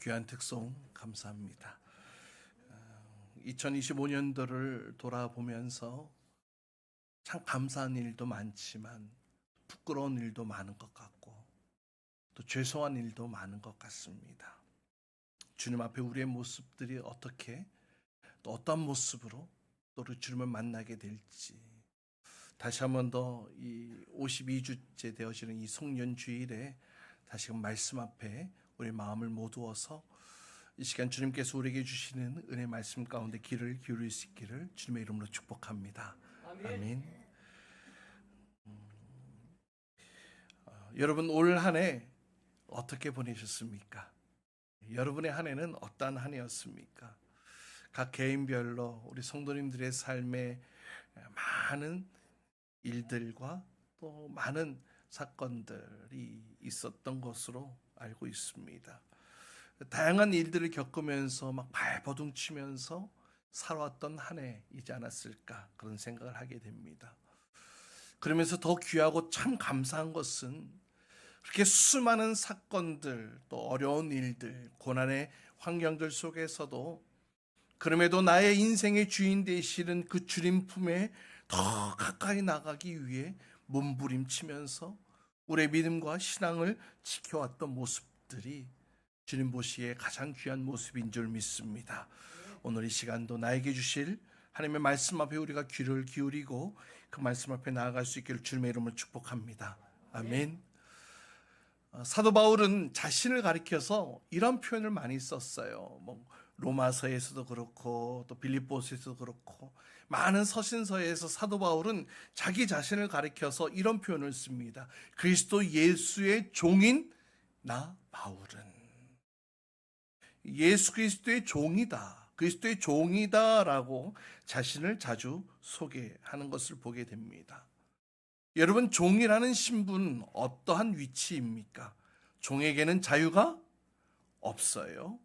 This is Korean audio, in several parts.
귀한 특송 감사합니다. 2025년도를 돌아보면서 참 감사한 일도 많지만 부끄러운 일도 많은 것 같고 또 죄송한 일도 많은 것 같습니다. 주님 앞에 우리의 모습들이 어떻게 또 어떤 모습으로 또 주님을 만나게 될지 다시 한 번 더 이 52주째 되어지는 이 송년주일에 다시금 말씀 앞에 우리 마음을 모두어서 이 시간 주님께서 우리에게 주시는 은혜 말씀 가운데 귀를 기울일 수 있기를 주님의 이름으로 축복합니다. 아멘. 여러분 올 한 해 어떻게 보내셨습니까? 여러분의 한 해는 어떠한 한 해였습니까? 각 개인별로 우리 성도님들의 삶에 많은 일들과 또 많은 사건들이 있었던 것으로 알고 있습니다. 다양한 일들을 겪으면서 막 발버둥 치면서 살아왔던 한 해이지 않았을까 그런 생각을 하게 됩니다. 그러면서 더 귀하고 참 감사한 것은 그렇게 수많은 사건들 또 어려운 일들 고난의 환경들 속에서도 그럼에도 나의 인생의 주인 되시는 그 주님 품에 더 가까이 나가기 위해 몸부림치면서 우리의 믿음과 신앙을 지켜왔던 모습들이 주님 보시기에 가장 귀한 모습인 줄 믿습니다. 오늘 이 시간도 나에게 주실 하나님의 말씀 앞에 우리가 귀를 기울이고 그 말씀 앞에 나아갈 수 있기를 주님의 이름으로 축복합니다. 아멘. 사도 바울은 자신을 가리켜서 이런 표현을 많이 썼어요. 로마서에서도 그렇고 또 빌립보서에서도 그렇고 많은 서신서에서 사도 바울은 자기 자신을 가리켜서 이런 표현을 씁니다. 그리스도 예수의 종인 나 바울은 예수 그리스도의 종이다. 그리스도의 종이다라고 자신을 자주 소개하는 것을 보게 됩니다. 여러분 종이라는 신분은 어떠한 위치입니까? 종에게는 자유가 없어요.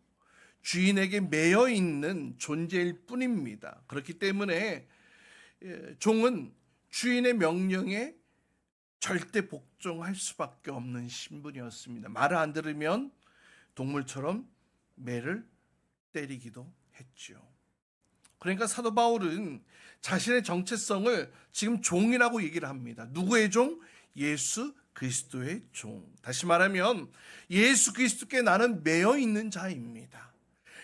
주인에게 매여 있는 존재일 뿐입니다. 그렇기 때문에 종은 주인의 명령에 절대 복종할 수밖에 없는 신분이었습니다. 말을 안 들으면 동물처럼 매를 때리기도 했죠. 그러니까 사도 바울은 자신의 정체성을 지금 종이라고 얘기를 합니다. 누구의 종? 예수 그리스도의 종. 다시 말하면 예수 그리스도께 나는 매여 있는 자입니다.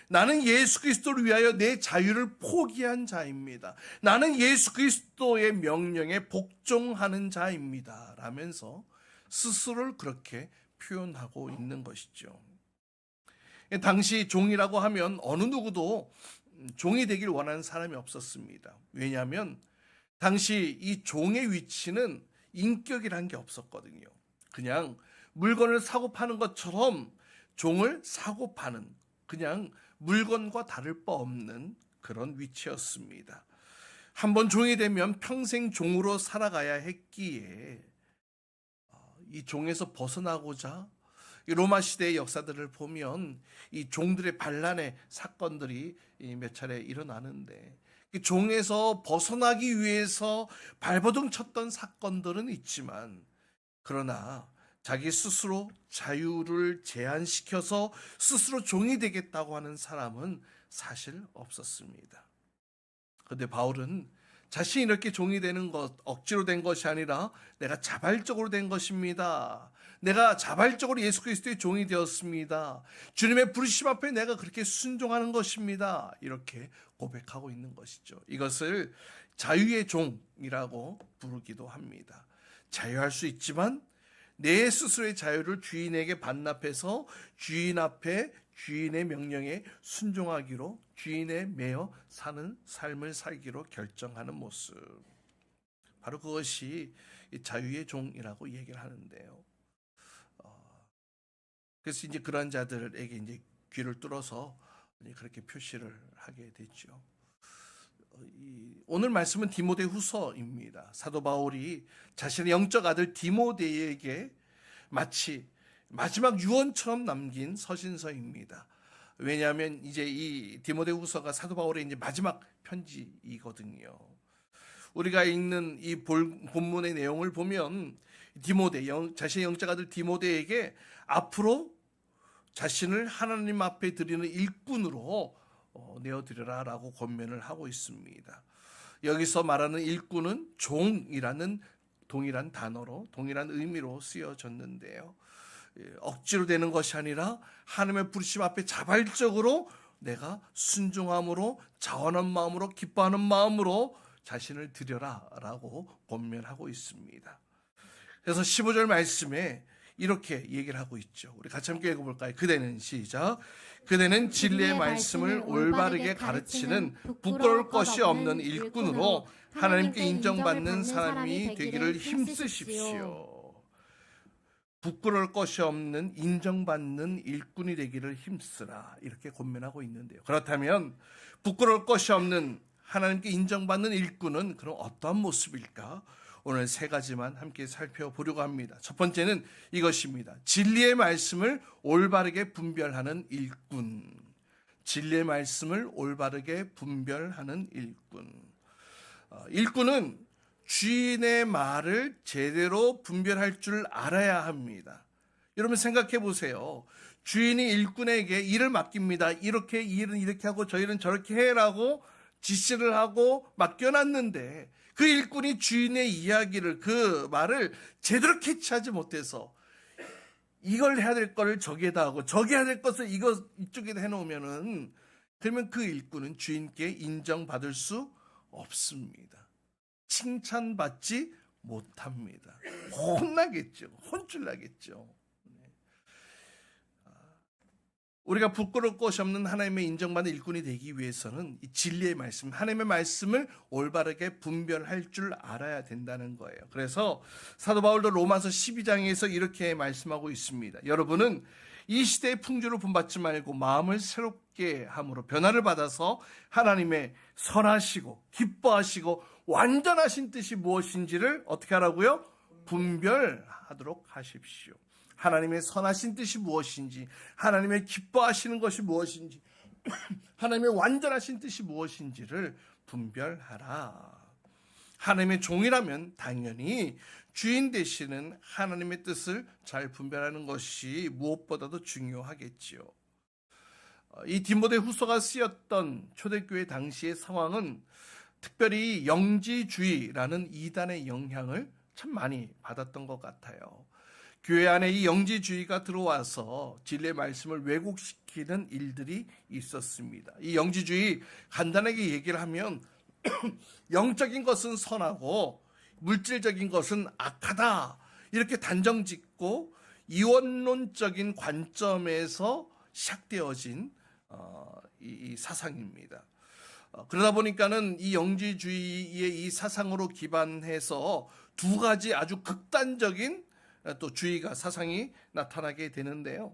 나는 예수 그리스도를 위하여 내 자유를 포기한 자입니다. 나는 예수 그리스도의 명령에 복종하는 자입니다. 라면서 스스로를 그렇게 표현하고 있는 것이죠. 당시 종이라고 하면 어느 누구도 종이 되길 원하는 사람이 없었습니다. 왜냐하면 당시 이 종의 위치는 인격이라는 게 없었거든요. 그냥 물건을 사고 파는 것처럼 종을 사고 파는 그냥 물건과 다를 바 없는 그런 위치였습니다. 한번 종이 되면 평생 종으로 살아가야 했기에 이 종에서 벗어나고자 로마 시대의 역사들을 보면 이 종들의 반란의 사건들이 몇 차례 일어나는데 종에서 벗어나기 위해서 발버둥 쳤던 사건들은 있지만 그러나 자기 스스로 자유를 제한시켜서 스스로 종이 되겠다고 하는 사람은 사실 없었습니다. 그런데 바울은 자신이 이렇게 종이 되는 것, 억지로 된 것이 아니라 내가 자발적으로 된 것입니다. 내가 자발적으로 예수 그리스도의 종이 되었습니다. 주님의 부르심 앞에 내가 그렇게 순종하는 것입니다. 이렇게 고백하고 있는 것이죠. 이것을 자유의 종이라고 부르기도 합니다. 자유할 수 있지만 내 스스로의 자유를 주인에게 반납해서 주인 앞에 주인의 명령에 순종하기로 주인에 매여 사는 삶을 살기로 결정하는 모습. 바로 그것이 자유의 종이라고 얘기를 하는데요. 그래서 이제 그런 자들에게 이제 귀를 뚫어서 그렇게 표시를 하게 됐죠. 오늘 말씀은 디모데후서입니다. 사도 바울이 자신의 영적 아들 디모데에게 마치 마지막 유언처럼 남긴 서신서입니다. 왜냐하면 이제 이 디모데후서가 사도 바울의 이제 마지막 편지이거든요. 우리가 읽는 이 본문의 내용을 보면 디모데 자신의 영적 아들 디모데에게 앞으로 자신을 하나님 앞에 드리는 일꾼으로 내어드려라라고 권면을 하고 있습니다. 여기서 말하는 일꾼은 종이라는 동일한 단어로 동일한 의미로 쓰여졌는데요. 억지로 되는 것이 아니라 하나님의 부르심 앞에 자발적으로 내가 순종함으로 자원한 마음으로 기뻐하는 마음으로 자신을 드려라라고 권면하고 있습니다. 그래서 15절 말씀에 이렇게 얘기를 하고 있죠. 우리 같이 함께 읽어볼까요? 그대는 시작. 그대는 진리의 말씀을 올바르게 가르치는 부끄러울 것이 없는 일꾼으로 하나님께 인정받는 사람이 되기를 힘쓰십시오. 부끄러울 것이 없는 인정받는 일꾼이 되기를 힘쓰라, 이렇게 권면하고 있는데요. 그렇다면 부끄러울 것이 없는 하나님께 인정받는 일꾼은 그럼 어떠한 모습일까? 오늘 세 가지만 함께 살펴보려고 합니다. 첫 번째는 이것입니다. 진리의 말씀을 올바르게 분별하는 일꾼. 진리의 말씀을 올바르게 분별하는 일꾼. 일꾼은 주인의 말을 제대로 분별할 줄 알아야 합니다. 여러분 생각해 보세요. 주인이 일꾼에게 일을 맡깁니다. 이렇게 일은 이렇게 하고 저 일은 저렇게 해라고 지시를 하고 맡겨놨는데 그 일꾼이 주인의 이야기를, 그 말을 제대로 캐치하지 못해서 이걸 해야 될 거를 저기에다 하고 저기 해야 될 것을 이쪽에다 해놓으면은, 그러면 그 일꾼은 주인께 인정받을 수 없습니다. 칭찬받지 못합니다. 혼나겠죠. 혼쭐 나겠죠. 우리가 부끄러울 것이 없는 하나님의 인정받는 일꾼이 되기 위해서는 이 진리의 말씀, 하나님의 말씀을 올바르게 분별할 줄 알아야 된다는 거예요. 그래서 사도 바울도 로마서 12장에서 이렇게 말씀하고 있습니다. 여러분은 이 시대의 풍조를 본받지 말고 마음을 새롭게 함으로 변화를 받아서 하나님의 선하시고 기뻐하시고 완전하신 뜻이 무엇인지를 어떻게 하라고요? 분별하도록 하십시오. 하나님의 선하신 뜻이 무엇인지, 하나님의 기뻐하시는 것이 무엇인지, 하나님의 완전하신 뜻이 무엇인지를 분별하라. 하나님의 종이라면 당연히 주인 되시는 하나님의 뜻을 잘 분별하는 것이 무엇보다도 중요하겠지요. 이 디모데 후서가 쓰였던 초대교회 당시의 상황은 특별히 영지주의라는 이단의 영향을 참 많이 받았던 것 같아요. 교회 안에 이 영지주의가 들어와서 진리의 말씀을 왜곡시키는 일들이 있었습니다. 이 영지주의 간단하게 얘기를 하면 영적인 것은 선하고 물질적인 것은 악하다, 이렇게 단정짓고 이원론적인 관점에서 시작되어진 이 사상입니다. 그러다 보니까는 이 영지주의의 이 사상으로 기반해서 두 가지 아주 극단적인 또 주의가, 사상이 나타나게 되는데요.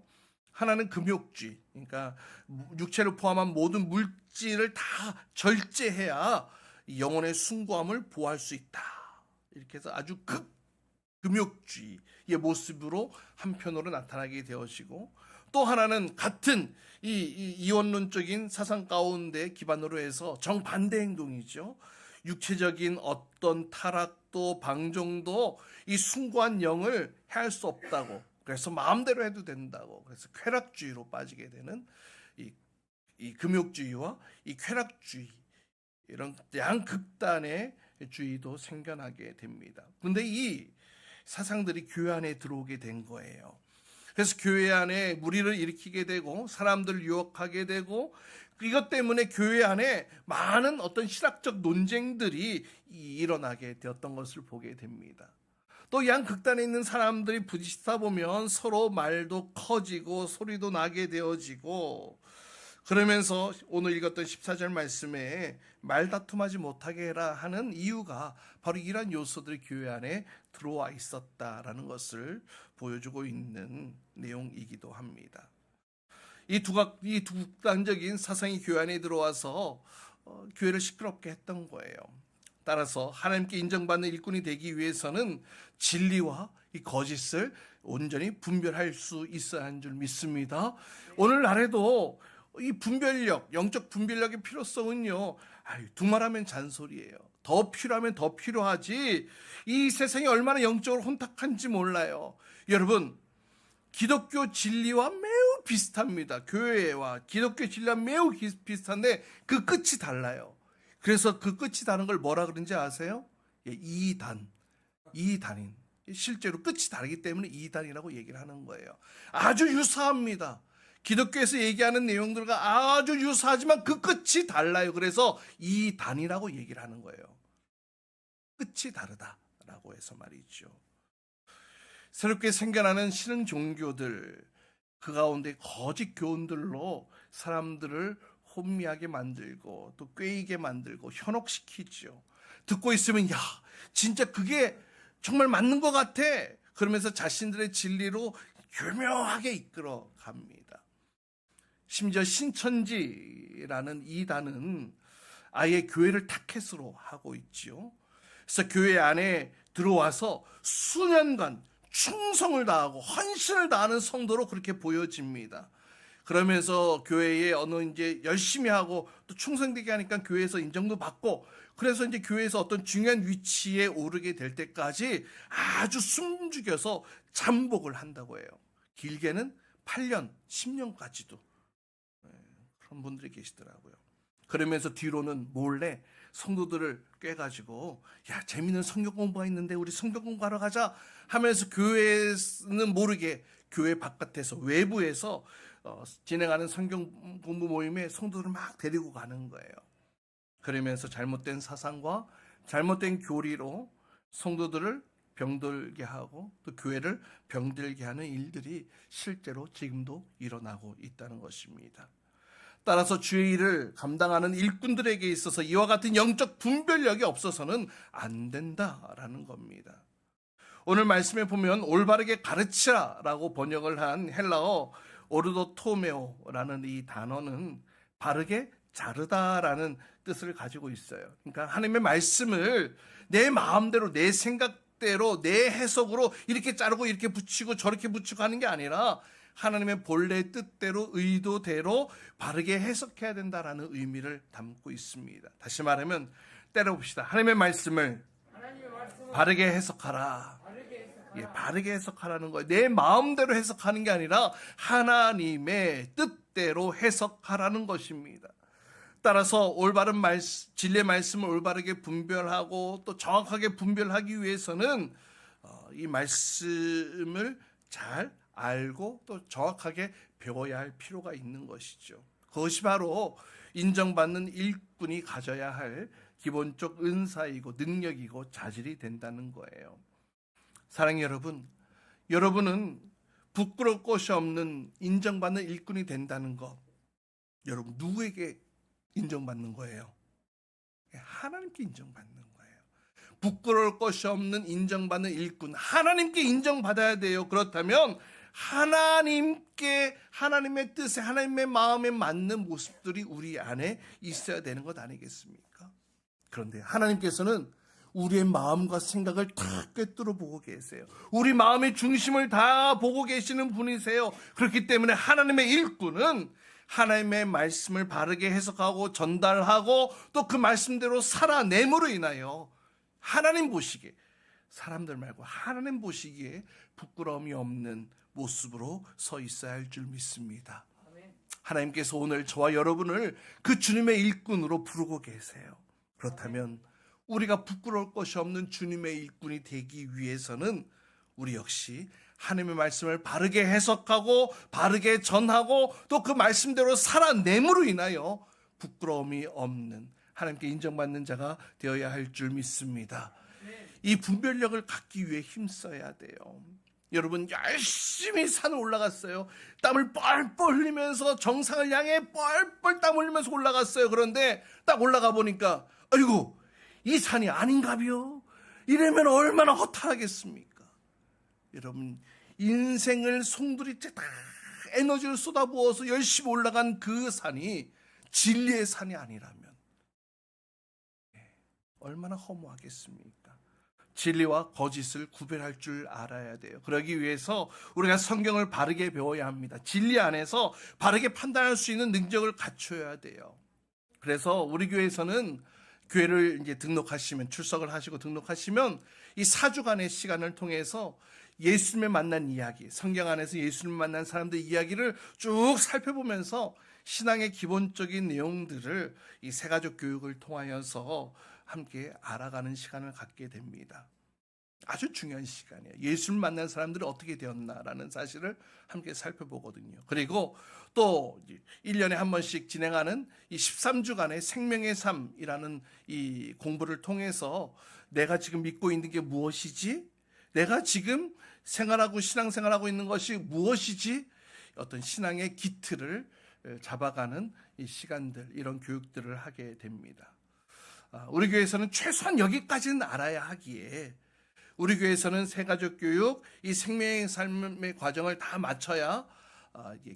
하나는 금욕주의, 그러니까 육체를 포함한 모든 물질을 다 절제해야 영혼의 숭고함을 보호할 수 있다, 이렇게 해서 아주 금욕주의의 모습으로 한편으로 나타나게 되어지고, 또 하나는 같은 이 이원론적인 사상 가운데 기반으로 해서 정반대 행동이죠. 육체적인 어떤 타락도 방종도 이 숭고한 영을 해할 수 없다고, 그래서 마음대로 해도 된다고, 그래서 쾌락주의로 빠지게 되는 이 금욕주의와 이 쾌락주의, 이런 양극단의 주의도 생겨나게 됩니다. 그런데 이 사상들이 교회 안에 들어오게 된 거예요. 그래서 교회 안에 무리를 일으키게 되고 사람들을 유혹하게 되고, 이것 때문에 교회 안에 많은 어떤 신학적 논쟁들이 일어나게 되었던 것을 보게 됩니다. 또 양극단에 있는 사람들이 부딪히다 보면 서로 말도 커지고 소리도 나게 되어지고, 그러면서 오늘 읽었던 14절 말씀에 말다툼하지 못하게 해라 하는 이유가 바로 이러한 요소들이 교회 안에 들어와 있었다라는 것을 보여주고 있는 내용이기도 합니다. 이 두 극단적인 사상이 교회 안에 들어와서 교회를 시끄럽게 했던 거예요. 따라서 하나님께 인정받는 일꾼이 되기 위해서는 진리와 이 거짓을 온전히 분별할 수 있어야 하는 줄 믿습니다. 오늘날에도 이 분별력, 영적 분별력의 필요성은요, 두말하면 잔소리예요. 더 필요하면 더 필요하지, 이 세상이 얼마나 영적으로 혼탁한지 몰라요. 여러분, 기독교 진리와 매우 비슷합니다. 교회와 기독교 진리와 매우 비슷한데 그 끝이 달라요. 그래서 그 끝이 다른 걸 뭐라 그런지 아세요? 예, 이단인. 실제로 끝이 다르기 때문에 이단이라고 얘기를 하는 거예요. 아주 유사합니다. 기독교에서 얘기하는 내용들과 아주 유사하지만 그 끝이 달라요. 그래서 이단이라고 얘기를 하는 거예요. 끝이 다르다라고 해서 말이죠. 새롭게 생겨나는 신흥 종교들, 그 가운데 거짓 교훈들로 사람들을 혼미하게 만들고 또 꾀이게 만들고 현혹시키죠. 듣고 있으면 야, 진짜 그게 정말 맞는 것 같아. 그러면서 자신들의 진리로 교묘하게 이끌어 갑니다. 심지어 신천지라는 이단은 아예 교회를 타켓으로 하고 있지요. 그래서 교회 안에 들어와서 수년간 충성을 다하고 헌신을 다하는 성도로 그렇게 보여집니다. 그러면서 교회에 어느 이제 열심히 하고 또 충성되게 하니까 교회에서 인정도 받고, 그래서 이제 교회에서 어떤 중요한 위치에 오르게 될 때까지 아주 숨죽여서 잠복을 한다고 해요. 길게는 8년, 10년까지도 그런 분들이 계시더라고요. 그러면서 뒤로는 몰래 성도들을 꿰가지고 야, 재밌는 성경 공부가 있는데 우리 성경 공부하러 가자 하면서 교회는 모르게 교회 바깥에서 외부에서 진행하는 성경 공부 모임에 성도들을 막 데리고 가는 거예요. 그러면서 잘못된 사상과 잘못된 교리로 성도들을 병들게 하고 또 교회를 병들게 하는 일들이 실제로 지금도 일어나고 있다는 것입니다. 따라서 주의 일을 감당하는 일꾼들에게 있어서 이와 같은 영적 분별력이 없어서는 안 된다라는 겁니다. 오늘 말씀에 보면 올바르게 가르치라라고 번역을 한 헬라어 오르도토메오라는 이 단어는 바르게 자르다라는 뜻을 가지고 있어요. 그러니까 하나님의 말씀을 내 마음대로, 내 생각대로, 내 해석으로 이렇게 자르고 이렇게 붙이고 저렇게 붙이고 하는 게 아니라 하나님의 본래 뜻대로, 의도대로 바르게 해석해야 된다라는 의미를 담고 있습니다. 다시 말하면 때려봅시다. 하나님의 말씀을 바르게 해석하라. 예, 바르게 해석하라는 거예요. 내 마음대로 해석하는 게 아니라 하나님의 뜻대로 해석하라는 것입니다. 따라서 올바른 진리의 말씀을 올바르게 분별하고 또 정확하게 분별하기 위해서는 이 말씀을 잘 알고 또 정확하게 배워야 할 필요가 있는 것이죠. 그것이 바로 인정받는 일꾼이 가져야 할 기본적 은사이고 능력이고 자질이 된다는 거예요. 사랑하는 여러분, 여러분은 부끄러울 것이 없는 인정받는 일꾼이 된다는 것, 여러분 누구에게 인정받는 거예요? 하나님께 인정받는 거예요. 부끄러울 것이 없는 인정받는 일꾼, 하나님께 인정받아야 돼요. 그렇다면 하나님께, 하나님의 뜻에, 하나님의 마음에 맞는 모습들이 우리 안에 있어야 되는 것 아니겠습니까? 그런데 하나님께서는 우리의 마음과 생각을 다 꿰뚫어 보고 계세요. 우리 마음의 중심을 다 보고 계시는 분이세요. 그렇기 때문에 하나님의 일꾼은 하나님의 말씀을 바르게 해석하고 전달하고 또 그 말씀대로 살아냄으로 인하여 하나님 보시기에, 사람들 말고 하나님 보시기에 부끄러움이 없는 모습으로 서 있어야 할 줄 믿습니다. 하나님께서 오늘 저와 여러분을 그 주님의 일꾼으로 부르고 계세요. 그렇다면 우리가 부끄러울 것이 없는 주님의 일꾼이 되기 위해서는 우리 역시 하나님의 말씀을 바르게 해석하고 바르게 전하고 또 그 말씀대로 살아냄으로 인하여 부끄러움이 없는 하나님께 인정받는 자가 되어야 할 줄 믿습니다. 이 분별력을 갖기 위해 힘써야 돼요. 여러분 열심히 산을 올라갔어요. 땀을 뻘뻘 흘리면서 정상을 향해 뻘뻘 땀 흘리면서 올라갔어요. 그런데 딱 올라가 보니까 아이고 이 산이 아닌가비요? 이러면 얼마나 허탈하겠습니까? 여러분 인생을 송두리째 다 에너지를 쏟아부어서 열심히 올라간 그 산이 진리의 산이 아니라면 얼마나 허무하겠습니까? 진리와 거짓을 구별할 줄 알아야 돼요. 그러기 위해서 우리가 성경을 바르게 배워야 합니다. 진리 안에서 바르게 판단할 수 있는 능력을 갖춰야 돼요. 그래서 우리 교회에서는 교회를 이제 등록하시면, 출석을 하시고 등록하시면 이 4주간의 시간을 통해서 예수님을 만난 이야기, 성경 안에서 예수님을 만난 사람들의 이야기를 쭉 살펴보면서 신앙의 기본적인 내용들을 이 새가족 교육을 통하여서 함께 알아가는 시간을 갖게 됩니다. 아주 중요한 시간이에요. 예수를 만난 사람들이 어떻게 되었나라는 사실을 함께 살펴보거든요. 그리고 또 1년에 한 번씩 진행하는 이 13주간의 생명의 삶이라는 이 공부를 통해서 내가 지금 믿고 있는 게 무엇이지? 내가 지금 생활하고 신앙생활하고 있는 것이 무엇이지? 어떤 신앙의 기틀을 잡아가는 이 시간들, 이런 교육들을 하게 됩니다. 우리 교회에서는 최소한 여기까지는 알아야 하기에 우리 교회에서는 새가족 교육, 이 생명의 삶의 과정을 다 마쳐야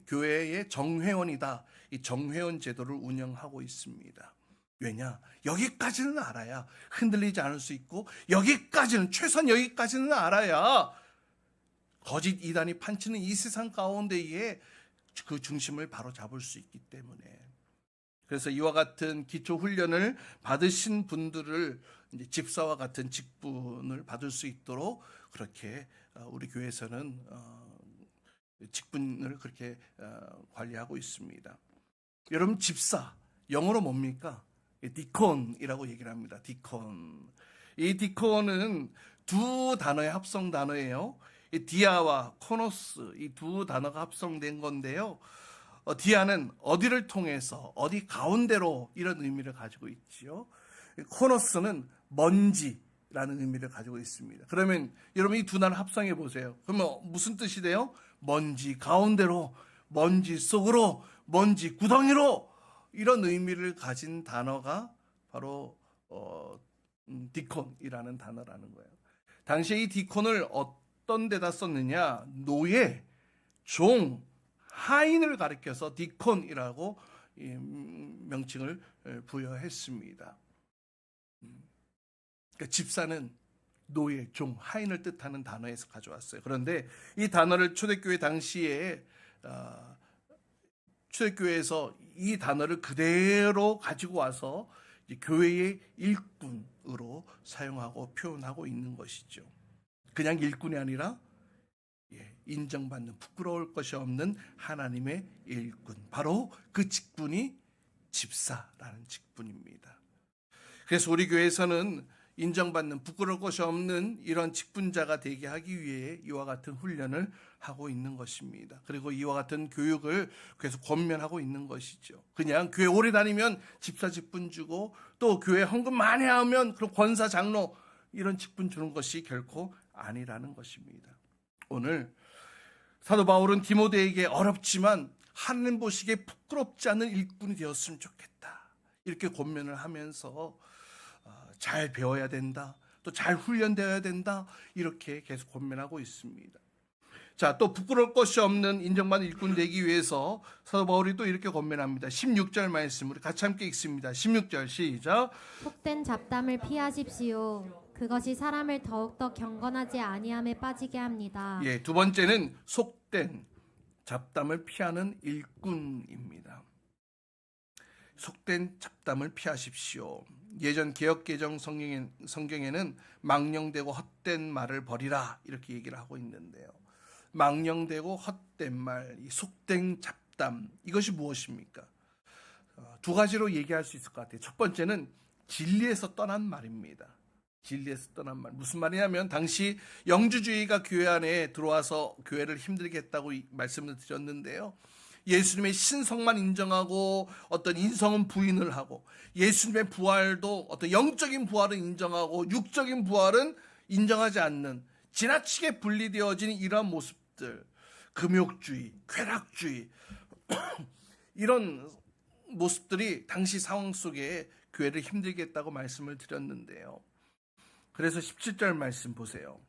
교회의 정회원이다. 이 정회원 제도를 운영하고 있습니다. 왜냐? 여기까지는 알아야 흔들리지 않을 수 있고, 여기까지는, 최소한 여기까지는 알아야 거짓 이단이 판치는 이 세상 가운데에 그 중심을 바로 잡을 수 있기 때문에. 그래서 이와 같은 기초 훈련을 받으신 분들을 이제 집사와 같은 직분을 받을 수 있도록 그렇게 우리 교회에서는 직분을 그렇게 관리하고 있습니다. 여러분, 집사 영어로 뭡니까? 디콘이라고 얘기를 합니다. 디콘. 이 디콘은 두 단어의 합성 단어예요. 이 디아와 코노스, 이 두 단어가 합성된 건데요. 디아는 어디를 통해서, 어디 가운데로, 이런 의미를 가지고 있지요. 코노스는 먼지라는 의미를 가지고 있습니다. 그러면 여러분 이 두 단어 합성해 보세요. 그러면 무슨 뜻이 돼요? 먼지 가운데로, 먼지 속으로, 먼지 구덩이로, 이런 의미를 가진 단어가 바로 디콘이라는 단어라는 거예요. 당시에 이 디콘을 어떤 데다 썼느냐? 노예, 종, 하인을 가리켜서 디콘이라고 명칭을 부여했습니다. 그러니까 집사는 노예, 종, 하인을 뜻하는 단어에서 가져왔어요. 그런데 이 단어를 초대교회 당시에 초대교회에서 이 단어를 그대로 가지고 와서 교회의 일꾼으로 사용하고 표현하고 있는 것이죠. 그냥 일꾼이 아니라 인정받는, 부끄러울 것이 없는 하나님의 일꾼, 바로 그 직분이 집사라는 직분입니다. 그래서 우리 교회에서는 인정받는, 부끄러울 것이 없는 이런 직분자가 되게 하기 위해 이와 같은 훈련을 하고 있는 것입니다. 그리고 이와 같은 교육을 계속 권면하고 있는 것이죠. 그냥 교회 오래 다니면 집사 직분 주고, 또 교회 헌금 많이 하면 그럼 권사, 장로 이런 직분 주는 것이 결코 아니라는 것입니다. 오늘 사도 바울은 디모데에게 어렵지만 하나님 보시기에 부끄럽지 않은 일꾼이 되었으면 좋겠다, 이렇게 권면을 하면서 잘 배워야 된다, 또 잘 훈련되어야 된다, 이렇게 계속 권면하고 있습니다. 자, 또 부끄러울 것이 없는 인정받는 일꾼 되기 위해서 사도 바울이 또 이렇게 권면합니다. 16절 말씀 우리 같이 함께 읽습니다. 16절 시작. 속된 잡담을 피하십시오. 그것이 사람을 더욱더 경건하지 아니함에 빠지게 합니다. 예, 두 번째는 속된 잡담을 피하는 일꾼입니다. 속된 잡담을 피하십시오. 예전 개역개정 성경에는 망령되고 헛된 말을 버리라, 이렇게 얘기를 하고 있는데요. 망령되고 헛된 말, 이 속된 잡담, 이것이 무엇입니까? 두 가지로 얘기할 수 있을 것 같아요. 첫 번째는 진리에서 떠난 말입니다. 진리에서 떠난 말. 무슨 말이냐면 당시 영주주의가 교회 안에 들어와서 교회를 힘들게 했다고 말씀을 드렸는데요. 예수님의 신성만 인정하고 어떤 인성은 부인을 하고, 예수님의 부활도 어떤 영적인 부활은 인정하고 육적인 부활은 인정하지 않는 지나치게 분리되어진 이러한 모습들, 금욕주의, 쾌락주의 이런 모습들이 당시 상황 속에 교회를 힘들게 했다고 말씀을 드렸는데요. 그래서 17절 말씀 보세요.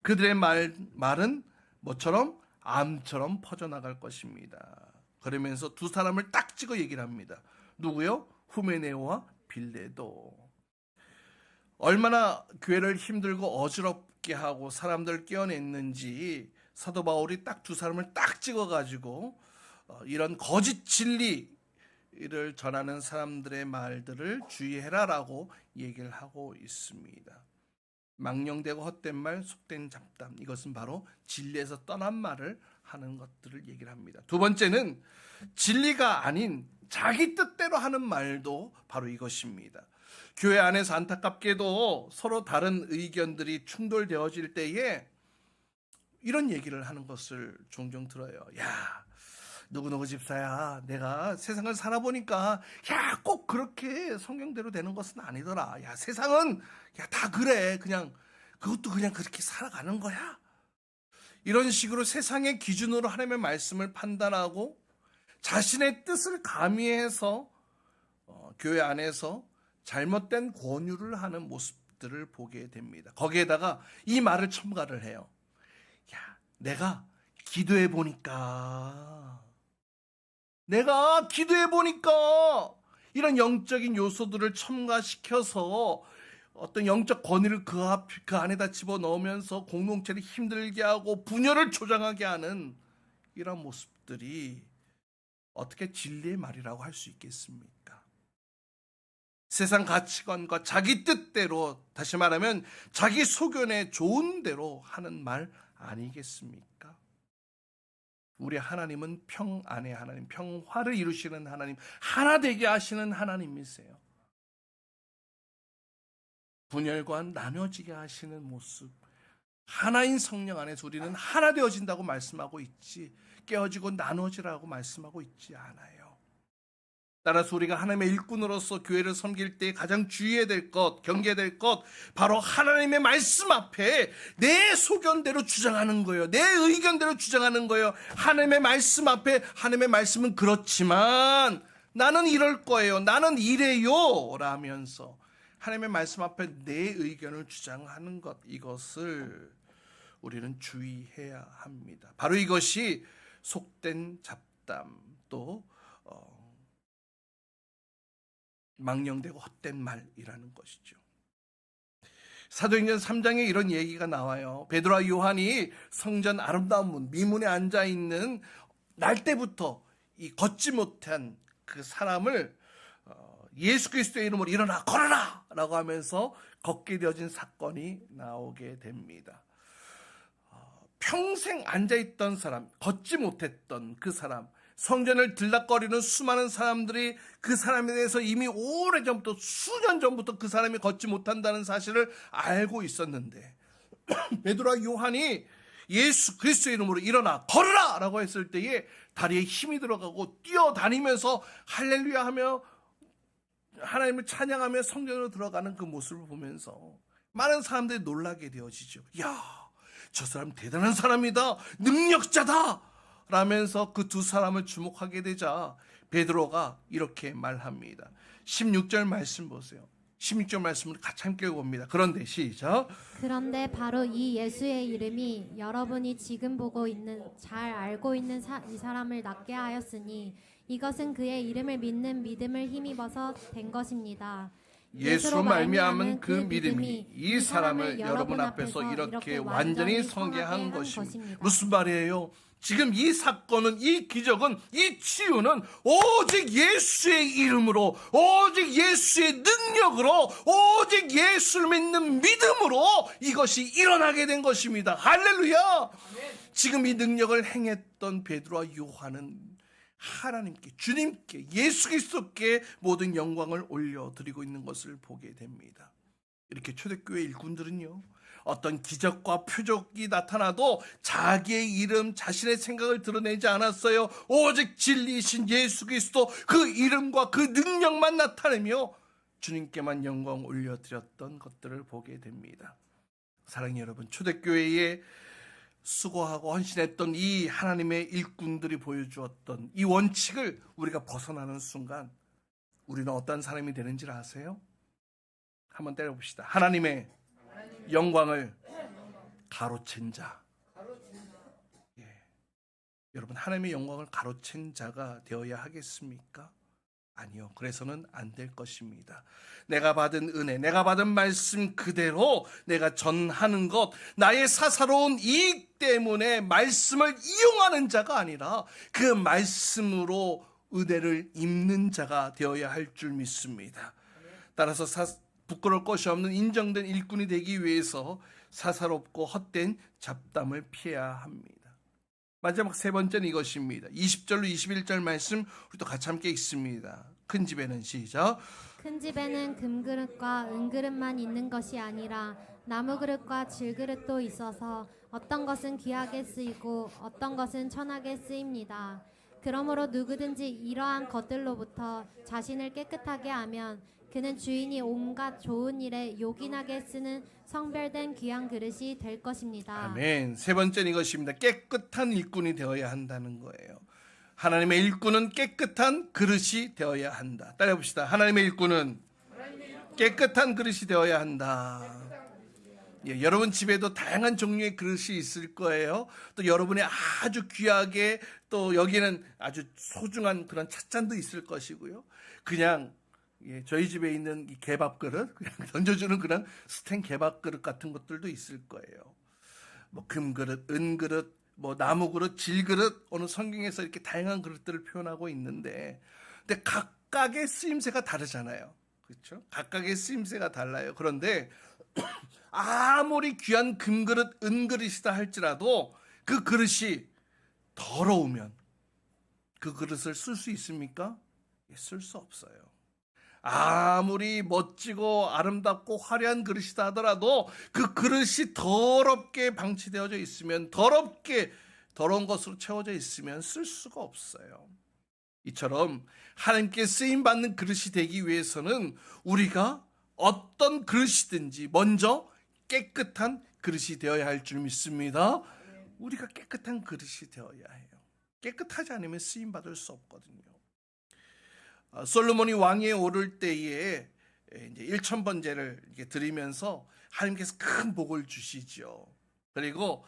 그들의 말은 뭐처럼? 암처럼 퍼져나갈 것입니다. 그러면서 두 사람을 딱 찍어 얘기를 합니다. 누구요? 후메네오와 빌레도. 얼마나 교회를 힘들고 어지럽게 하고 사람들을 깨어냈는지 사도 바울이 딱 두 사람을 딱 찍어가지고 이런 거짓 진리를 전하는 사람들의 말들을 주의해라라고 얘기를 하고 있습니다. 망령되고 헛된 말, 속된 잡담. 이것은 바로 진리에서 떠난 말을 하는 것들을 얘기를 합니다. 두 번째는 진리가 아닌 자기 뜻대로 하는 말도 바로 이것입니다. 교회 안에서 안타깝게도 서로 다른 의견들이 충돌되어질 때에 이런 얘기를 하는 것을 종종 들어요. 야, 누구누구 집사야, 내가 세상을 살아보니까 야, 꼭 그렇게 성경대로 되는 것은 아니더라. 야, 세상은 야, 다 그래. 그냥 그것도 그냥 그렇게 살아가는 거야. 이런 식으로 세상의 기준으로 하나님의 말씀을 판단하고 자신의 뜻을 가미해서 교회 안에서 잘못된 권유를 하는 모습들을 보게 됩니다. 거기에다가 이 말을 첨가를 해요. 야, 내가 기도해 보니까 이런 영적인 요소들을 첨가시켜서 어떤 영적 권위를 그 안에다 집어넣으면서 공동체를 힘들게 하고 분열을 조장하게 하는 이런 모습들이 어떻게 진리의 말이라고 할 수 있겠습니까? 세상 가치관과 자기 뜻대로, 다시 말하면 자기 소견에 좋은 대로 하는 말 아니겠습니까? 우리 하나님은 평안의 하나님, 평화를 이루시는 하나님, 하나 되게 하시는 하나님이세요. 분열과 나눠지게 하시는 모습, 하나인 성령 안에서 우리는 하나 되어진다고 말씀하고 있지, 깨어지고 나눠지라고 말씀하고 있지 않아요. 따라서 우리가 하나님의 일꾼으로서 교회를 섬길 때 가장 주의해야 될 것, 경계해야 될 것, 바로 하나님의 말씀 앞에 내 소견대로 주장하는 거예요. 내 의견대로 주장하는 거예요. 하나님의 말씀 앞에 하나님의 말씀은 그렇지만 나는 이럴 거예요. 나는 이래요. 라면서 하나님의 말씀 앞에 내 의견을 주장하는 것, 이것을 우리는 주의해야 합니다. 바로 이것이 속된 잡담, 또 망령되고 헛된 말이라는 것이죠. 사도행전 3장에 이런 얘기가 나와요. 베드로와 요한이 성전 아름다운 문, 미문에 앉아있는 날 때부터 이 걷지 못한 그 사람을 예수 그리스도의 이름으로 일어나 걸어라 라고 하면서 걷게 되어진 사건이 나오게 됩니다. 평생 앉아있던 사람, 걷지 못했던 그 사람, 성전을 들락거리는 수많은 사람들이 그 사람에 대해서 이미 오래전부터, 수년 전부터 그 사람이 걷지 못한다는 사실을 알고 있었는데 베드로와 요한이 예수 그리스도의 이름으로 일어나 걸어라 라고 했을 때에 다리에 힘이 들어가고 뛰어다니면서 할렐루야 하며 하나님을 찬양하며 성전으로 들어가는 그 모습을 보면서 많은 사람들이 놀라게 되어지죠. 야, 저 사람 대단한 사람이다, 능력자다 라면서 그 두 사람을 주목하게 되자 베드로가 이렇게 말합니다. 16절 말씀 보세요. 16절 말씀을 같이 함께 봅니다. 그런데 시작. 그런데 바로 이 예수의 이름이 여러분이 지금 보고 있는, 잘 알고 있는 이 사람을 낫게 하였으니 이것은 그의 이름을 믿는 믿음을 힘입어서 된 것입니다. 예수로 말미암은 그 믿음이 이 사람을 여러분 앞에서 이렇게 완전히 서게 한 것입니다. 무슨 말이에요? 지금 이 사건은, 이 기적은, 이 치유는 오직 예수의 이름으로, 오직 예수의 능력으로, 오직 예수를 믿는 믿음으로 이것이 일어나게 된 것입니다. 할렐루야! 지금 이 능력을 행했던 베드로와 요한은 하나님께, 주님께, 예수 그리스도께 모든 영광을 올려드리고 있는 것을 보게 됩니다. 이렇게 초대교회 일꾼들은요, 어떤 기적과 표적이 나타나도 자기의 이름, 자신의 생각을 드러내지 않았어요. 오직 진리이신 예수 그리스도, 그 이름과 그 능력만 나타내며 주님께만 영광 올려드렸던 것들을 보게 됩니다. 사랑하는 여러분, 초대교회에 수고하고 헌신했던 이 하나님의 일꾼들이 보여주었던 이 원칙을 우리가 벗어나는 순간 우리는 어떤 사람이 되는지 아세요? 한번 때려봅시다. 하나님의 영광을 가로챈 자. 예. 여러분, 하나님의 영광을 가로챈 자가 되어야 하겠습니까? 아니요. 그래서는 안 될 것입니다. 내가 받은 은혜, 내가 받은 말씀 그대로 내가 전하는 것, 나의 사사로운 이익 때문에 말씀을 이용하는 자가 아니라 그 말씀으로 은혜를 입는 자가 되어야 할 줄 믿습니다. 따라서 부끄러울 것이 없는 인정된 일꾼이 되기 위해서 사사롭고 헛된 잡담을 피해야 합니다. 마지막 세 번째는 이것입니다. 20절로 21절 말씀 우리도 같이 함께 읽습니다. 큰 집에는 시작. 큰 집에는 금그릇과 은그릇만 있는 것이 아니라 나무그릇과 질그릇도 있어서 어떤 것은 귀하게 쓰이고 어떤 것은 천하게 쓰입니다. 그러므로 누구든지 이러한 것들로부터 자신을 깨끗하게 하면 그는 주인이 온갖 좋은 일에 요긴하게 쓰는 성별된 귀한 그릇이 될 것입니다. 아멘. 세 번째는 이것입니다. 깨끗한 일꾼이 되어야 한다는 거예요. 하나님의 일꾼은 깨끗한 그릇이 되어야 한다. 따라해봅시다. 하나님의 일꾼은 깨끗한 그릇이 되어야 한다. 예, 여러분 집에도 다양한 종류의 그릇이 있을 거예요. 또 여러분이 아주 귀하게 또 여기는 아주 소중한 그런 찻잔도 있을 것이고요. 그냥 저희 집에 있는 이 개밥 그릇, 그냥 던져주는 그런 스텐 개밥 그릇 같은 것들도 있을 거예요. 뭐 금그릇, 은그릇, 뭐 나무그릇, 질그릇, 오늘 성경에서 이렇게 다양한 그릇들을 표현하고 있는데, 근데 각각의 쓰임새가 다르잖아요. 그렇죠? 각각의 쓰임새가 달라요. 그런데 아무리 귀한 금그릇, 은그릇이다 할지라도 그 그릇이 더러우면 그 그릇을 쓸 수 있습니까? 쓸 수 없어요. 아무리 멋지고 아름답고 화려한 그릇이다 하더라도 그 그릇이 더럽게 방치되어져 있으면, 더러운 것으로 채워져 있으면 쓸 수가 없어요. 이처럼 하나님께 쓰임받는 그릇이 되기 위해서는 우리가 어떤 그릇이든지 먼저 깨끗한 그릇이 되어야 할 줄 믿습니다. 우리가 깨끗한 그릇이 되어야 해요. 깨끗하지 않으면 쓰임받을 수 없거든요. 솔로몬이 왕위에 오를 때에 이제 1000번제를 드리면서 하나님께서 큰 복을 주시죠. 그리고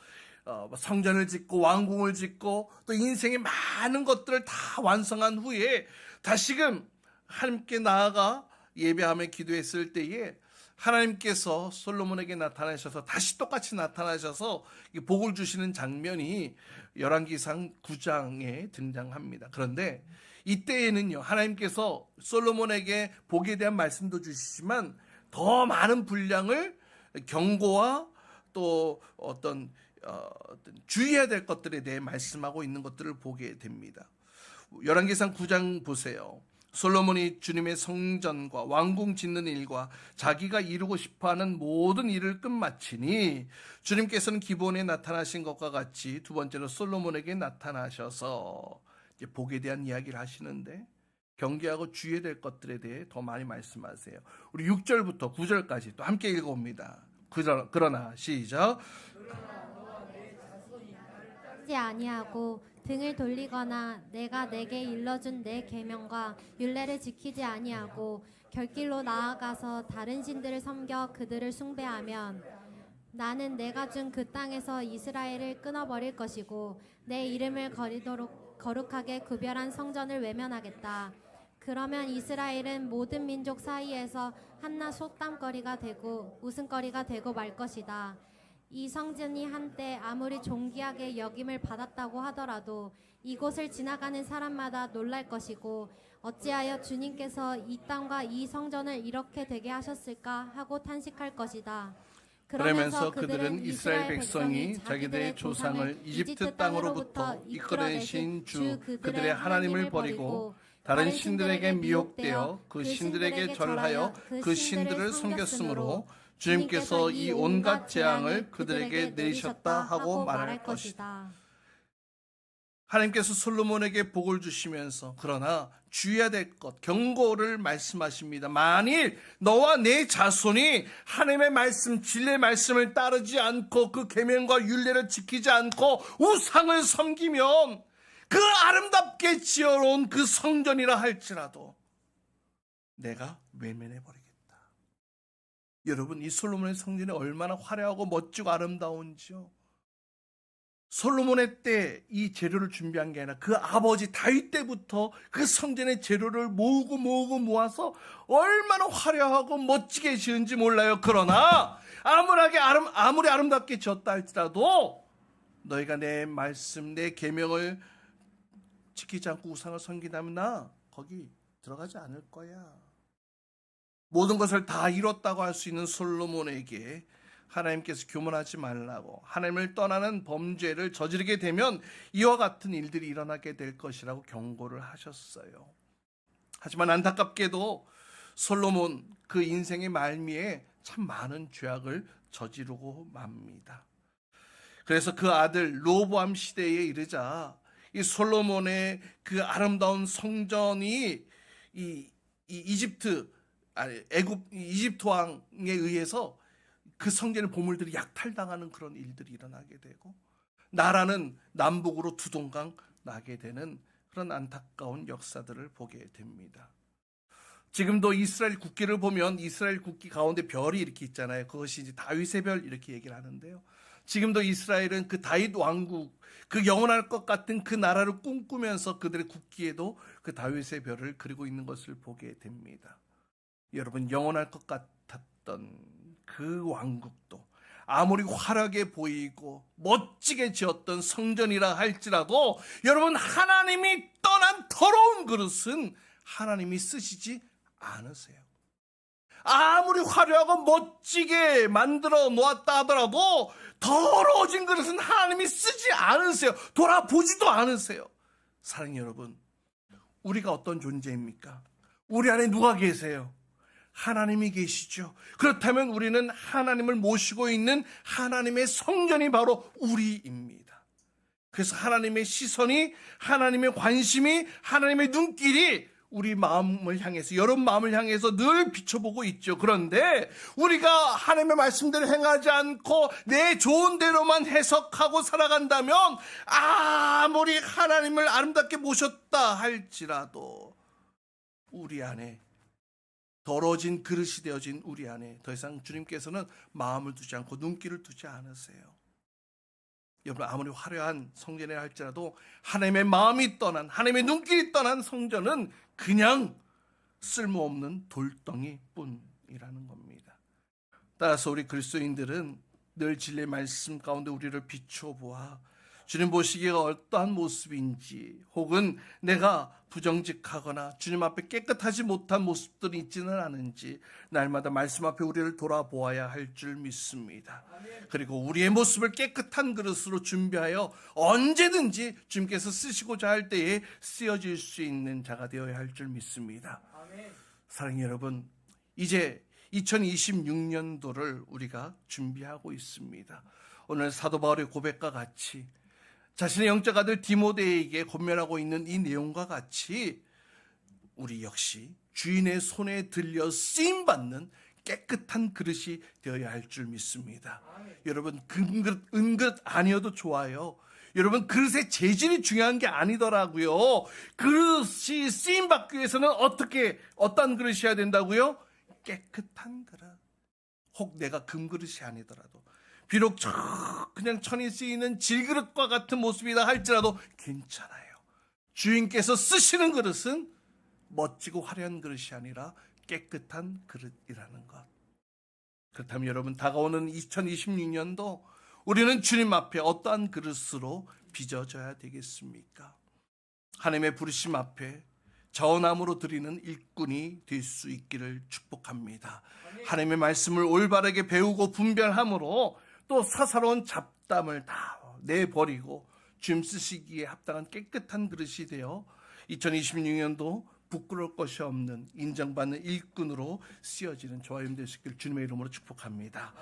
성전을 짓고 왕궁을 짓고 또 인생의 많은 것들을 다 완성한 후에 다시금 하나님께 나아가 예배하며 기도했을 때에 하나님께서 솔로몬에게 나타나셔서 다시 똑같이 나타나셔서 복을 주시는 장면이 열왕기상 9장에 등장합니다. 그런데 이때에는요, 하나님께서 솔로몬에게 복에 대한 말씀도 주시지만 더 많은 분량을 경고와 또 어떤 주의해야 될 것들에 대해 말씀하고 있는 것들을 보게 됩니다. 열왕기상 9장 보세요. 솔로몬이 주님의 성전과 왕궁 짓는 일과 자기가 이루고 싶어하는 모든 일을 끝마치니 주님께서는 기본에 나타나신 것과 같이 두 번째로 솔로몬에게 나타나셔서 이제 복에 대한 이야기를 하시는데 경계하고 주의해야 될 것들에 대해 더 많이 말씀하세요. 우리 6절부터 9절까지 또 함께 읽어봅니다. 그러나 시작. 하지 아니하고 등을 돌리거나 내가 내게 일러준 내 계명과 율례를 지키지 아니하고 결길로 나아가서 다른 신들을 섬겨 그들을 숭배하면 나는 내가 준 그 땅에서 이스라엘을 끊어버릴 것이고 내 이름을 거룩하게 구별한 성전을 외면하겠다. 그러면 이스라엘은 모든 민족 사이에서 한낱 속담거리가 되고 웃음거리가 되고 말 것이다. 이 성전이 한때 아무리 존귀하게 여김을 받았다고 하더라도 이곳을 지나가는 사람마다 놀랄 것이고 어찌하여 주님께서 이 땅과 이 성전을 이렇게 되게 하셨을까 하고 탄식할 것이다. 그러면서 그들은 이스라엘 백성이 자기들의 조상을 이집트 땅으로부터 이끌어내신 주 그들의 하나님을 버리고 다른 신들에게 미혹되어 그 신들에게 절하여 그 신들을 섬겼으므로 주님께서 이 온갖 재앙을 그들에게 내리셨다 하고 말할 것이다. 하나님께서 솔로몬에게 복을 주시면서 그러나 주의해야 될 것, 경고를 말씀하십니다. 만일 너와 내 자손이 하나님의 말씀, 진리의 말씀을 따르지 않고 그 계명과 율례를 지키지 않고 우상을 섬기면 그 아름답게 지어놓은 그 성전이라 할지라도 내가 외면해버리겠다. 여러분, 이 솔로몬의 성전이 얼마나 화려하고 멋지고 아름다운지요. 솔로몬의 때 이 재료를 준비한 게 아니라 그 아버지 다윗 때부터 그 성전의 재료를 모으고 모아서 얼마나 화려하고 멋지게 지은지 몰라요. 그러나 아무리 아름답게 지었다 할지라도 너희가 내 말씀, 내 계명을 지키지 않고 우상을 섬긴다면 나 거기 들어가지 않을 거야. 모든 것을 다 이뤘다고 할 수 있는 솔로몬에게 하나님께서 교만하지 말라고, 하나님을 떠나는 범죄를 저지르게 되면 이와 같은 일들이 일어나게 될 것이라고 경고를 하셨어요. 하지만 안타깝게도 솔로몬 그 인생의 말미에 참 많은 죄악을 저지르고 맙니다. 그래서 그 아들 로보암 시대에 이르자 이 솔로몬의 그 아름다운 성전이 이 이집트 왕에 의해서 그 성전의 보물들이 약탈당하는 그런 일들이 일어나게 되고, 나라는 남북으로 두 동강 나게 되는 그런 안타까운 역사들을 보게 됩니다. 지금도 이스라엘 국기를 보면 이스라엘 국기 가운데 별이 이렇게 있잖아요. 그것이 이제 다윗의 별 이렇게 얘기를 하는데요. 지금도 이스라엘은 그 다윗 왕국, 그 영원할 것 같은 그 나라를 꿈꾸면서 그들의 국기에도 그 다윗의 별을 그리고 있는 것을 보게 됩니다. 여러분, 영원할 것 같았던 그 왕국도 아무리 화려하게 보이고 멋지게 지었던 성전이라 할지라도 여러분, 하나님이 떠난 더러운 그릇은 하나님이 쓰시지 않으세요. 아무리 화려하고 멋지게 만들어 놓았다 하더라도 더러워진 그릇은 하나님이 쓰지 않으세요. 돌아보지도 않으세요. 사랑하는 여러분, 우리가 어떤 존재입니까? 우리 안에 누가 계세요? 하나님이 계시죠. 그렇다면 우리는 하나님을 모시고 있는 하나님의 성전이 바로 우리입니다. 그래서 하나님의 시선이, 하나님의 관심이, 하나님의 눈길이 우리 마음을 향해서, 여러분 마음을 향해서 늘 비춰보고 있죠. 그런데 우리가 하나님의 말씀대로 행하지 않고 내 좋은 대로만 해석하고 살아간다면 아무리 하나님을 아름답게 모셨다 할지라도 우리 안에 더러워진 그릇이 되어진 우리 안에 더 이상 주님께서는 마음을 두지 않고 눈길을 두지 않으세요. 여러분, 아무리 화려한 성전이라 할지라도 하나님의 마음이 떠난, 하나님의 눈길이 떠난 성전은 그냥 쓸모없는 돌덩이 뿐이라는 겁니다. 따라서 우리 그리스도인들은 늘 진리의 말씀 가운데 우리를 비춰보아 주님 보시기가 어떠한 모습인지, 혹은 내가 부정직하거나 주님 앞에 깨끗하지 못한 모습들이 있지는 않은지 날마다 말씀 앞에 우리를 돌아보아야 할 줄 믿습니다. 그리고 우리의 모습을 깨끗한 그릇으로 준비하여 언제든지 주님께서 쓰시고자 할 때에 쓰여질 수 있는 자가 되어야 할 줄 믿습니다. 사랑하는 여러분, 이제 2026년도를 우리가 준비하고 있습니다. 오늘 사도 바울의 고백과 같이 자신의 영적 아들 디모데에게 권면하고 있는 이 내용과 같이 우리 역시 주인의 손에 들려 쓰임받는 깨끗한 그릇이 되어야 할 줄 믿습니다. 여러분, 금그릇, 은그릇 아니어도 좋아요. 여러분, 그릇의 재질이 중요한 게 아니더라고요. 그릇이 쓰임받기 위해서는 어떤 그릇이어야 된다고요? 깨끗한 그릇. 혹 내가 금그릇이 아니더라도, 비록 그냥 천이 쓰이는 질그릇과 같은 모습이다 할지라도 괜찮아요. 주인께서 쓰시는 그릇은 멋지고 화려한 그릇이 아니라 깨끗한 그릇이라는 것. 그렇다면 여러분, 다가오는 2026년도 우리는 주님 앞에 어떠한 그릇으로 빚어져야 되겠습니까? 하나님의 부르심 앞에 저언함으로 드리는 일꾼이 될 수 있기를 축복합니다. 하나님의 말씀을 올바르게 배우고 분별함으로 또 사사로운 잡담을 다 내버리고 주님 쓰시기에 합당한 깨끗한 그릇이 되어 2026년도 부끄러울 것이 없는 인정받는 일꾼으로 쓰여지는 저와 여러분 되시길 주님의 이름으로 축복합니다.